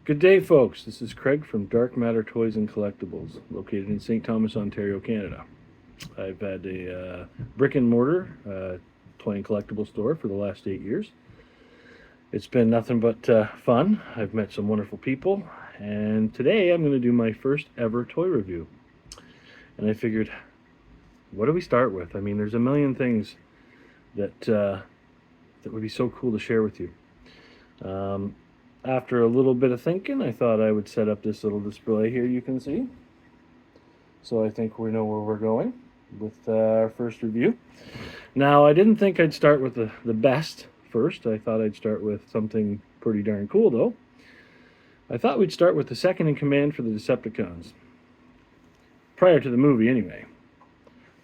Good day, folks. This is Craig from Dark Matter Toys and Collectibles, located in St. Thomas, Ontario, Canada. I've had a brick and mortar toy and collectible store for the last 8 years. It's been nothing but fun. I've met some wonderful people, and today I'm going to do my first ever toy review. And I figured, what do we start with? I mean, there's a million things that would be so cool to share with you. After a little bit of thinking, I thought I would set up this little display here you can see. So I think we know where we're going with our first review. Now, I didn't think I'd start with the best first. I thought I'd start with something pretty darn cool, though. I thought we'd start with the second in command for the Decepticons. Prior to the movie, anyway.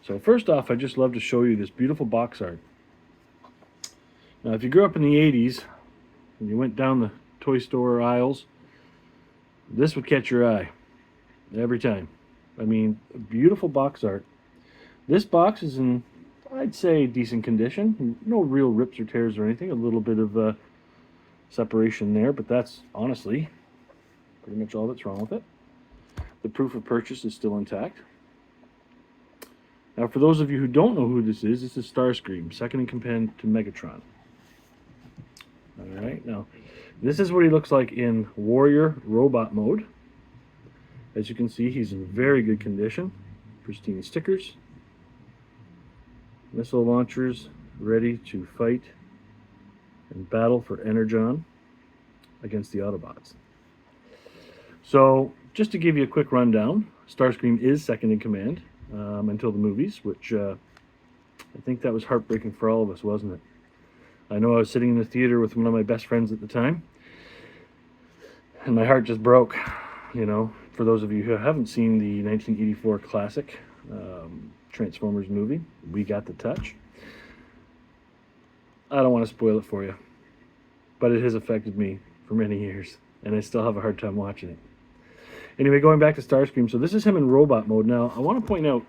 So first off, I'd just love to show you this beautiful box art. Now, if you grew up in the 80s, and you went down the toy store aisles, this would catch your eye every time. I mean, beautiful box art. This box is in, I'd say, decent condition. No real rips or tears or anything. A little bit of separation there, but that's honestly pretty much all that's wrong with it. The proof of purchase is still intact. Now, for those of you who don't know who this is Starscream, second in command to Megatron. Alright, now this is what he looks like in warrior robot mode. As you can see, he's in very good condition. Pristine stickers. Missile launchers ready to fight and battle for Energon against the Autobots. So, just to give you a quick rundown, Starscream is second in command until the movies, which I think that was heartbreaking for all of us, wasn't it? I know I was sitting in the theater with one of my best friends at the time, and my heart just broke. You know, for those of you who haven't seen the 1984 classic Transformers movie, We Got the Touch. I don't want to spoil it for you, but it has affected me for many years, and I still have a hard time watching it. Anyway, going back to Starscream, so this is him in robot mode. Now, I want to point out,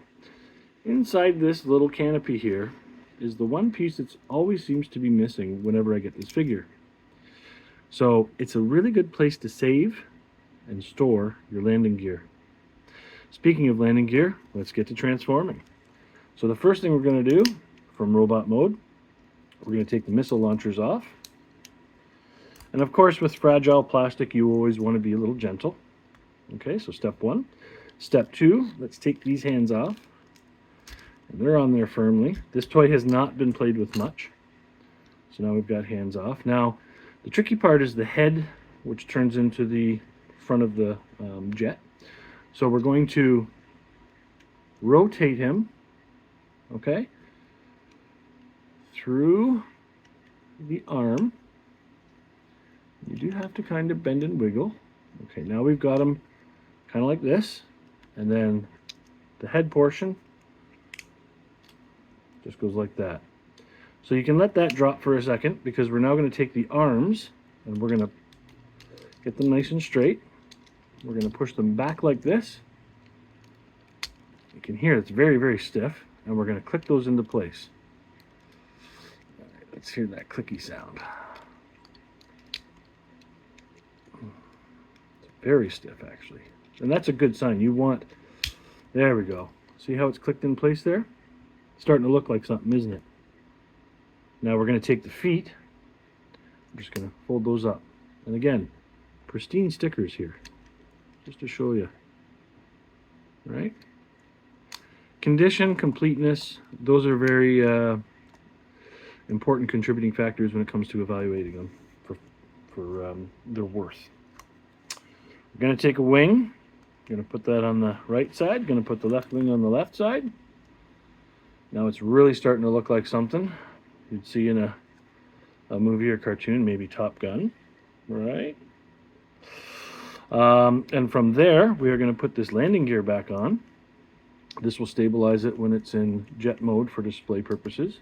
inside this little canopy here, is the one piece that always seems to be missing whenever I get this figure. So it's a really good place to save and store your landing gear. Speaking of landing gear, let's get to transforming. So the first thing we're going to do from robot mode, we're going to take the missile launchers off. And of course, with fragile plastic, you always want to be a little gentle. Okay, so step one. Step two, let's take these hands off. And they're on there firmly. This toy has not been played with much. So now we've got hands off. Now, the tricky part is the head, which turns into the front of the jet. So we're going to rotate him, okay, through the arm. You do have to kind of bend and wiggle. Okay, now we've got him kind of like this. And then the head portion just goes like that. So you can let that drop for a second, because we're now going to take the arms and we're going to get them nice and straight. We're going to push them back like this. You can hear it's very, very stiff, and we're going to click those into place. All right, let's hear that clicky sound. It's very stiff, actually. And that's a good sign. You want, there we go. See how it's clicked in place there? Starting to look like something, isn't it? Now we're going to take the feet. I'm just going to fold those up. And again, pristine stickers here, just to show you. All right? Condition, completeness, those are very important contributing factors when it comes to evaluating them for their worth. We're going to take a wing. Going to put that on the right side. Going to put the left wing on the left side. Now it's really starting to look like something you'd see in a movie or cartoon, maybe Top Gun, right? And from there, we are going to put this landing gear back on. This will stabilize it when it's in jet mode for display purposes.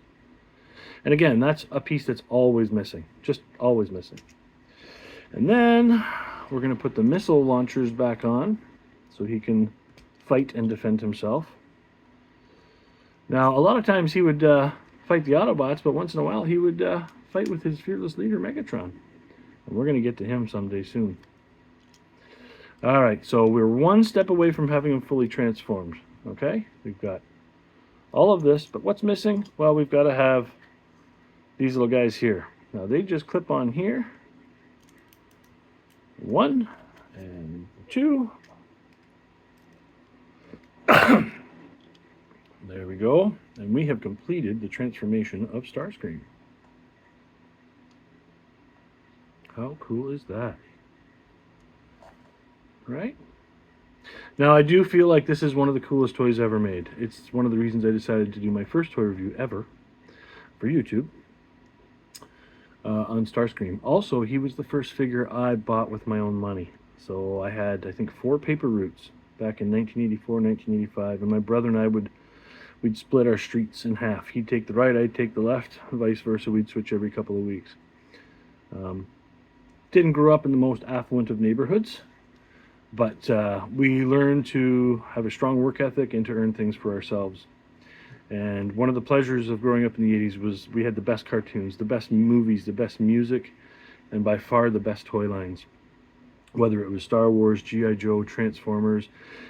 And again, that's a piece that's always missing, just always missing. And then we're going to put the missile launchers back on so he can fight and defend himself. Now, a lot of times he would fight the Autobots, but once in a while he would fight with his fearless leader, Megatron. And we're going to get to him someday soon. All right, so we're one step away from having them fully transformed. Okay, we've got all of this, but what's missing? Well, we've got to have these little guys here. Now they just clip on here. 1 and 2. There we go. And we have completed the transformation of Starscream. How cool is that? Right? Now, I do feel like this is one of the coolest toys ever made. It's one of the reasons I decided to do my first toy review ever for YouTube on Starscream. Also, he was the first figure I bought with my own money. So I had, I think, 4 paper routes back in 1984, 1985, and my brother and I we'd split our streets in half. He'd take the right, I'd take the left, vice versa. We'd switch every couple of weeks. Didn't grow up in the most affluent of neighborhoods, but we learned to have a strong work ethic and to earn things for ourselves. And one of the pleasures of growing up in the 80s was we had the best cartoons, the best movies, the best music, and by far the best toy lines. Whether it was Star Wars, G.I. Joe, Transformers,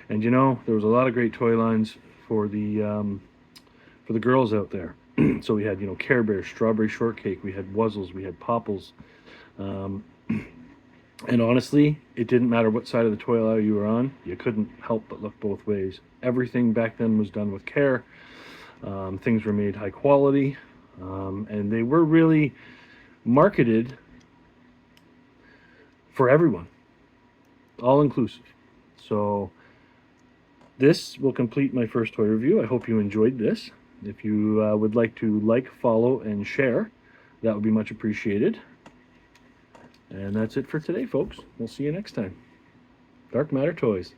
and you know, there was a lot of great toy lines for the girls out there. So we had, you know, Care Bears, Strawberry Shortcake, we had Wuzzles, we had Popples. And honestly, it didn't matter what side of the toy aisle you were on, you couldn't help but look both ways. Everything back then was done with care. Things were made high quality, and they were really marketed for everyone, all inclusive. So this will complete my first toy review. I hope you enjoyed this. If you would like to like, follow, and share, that would be much appreciated. And that's it for today, folks. We'll see you next time. Dark Matter Toys.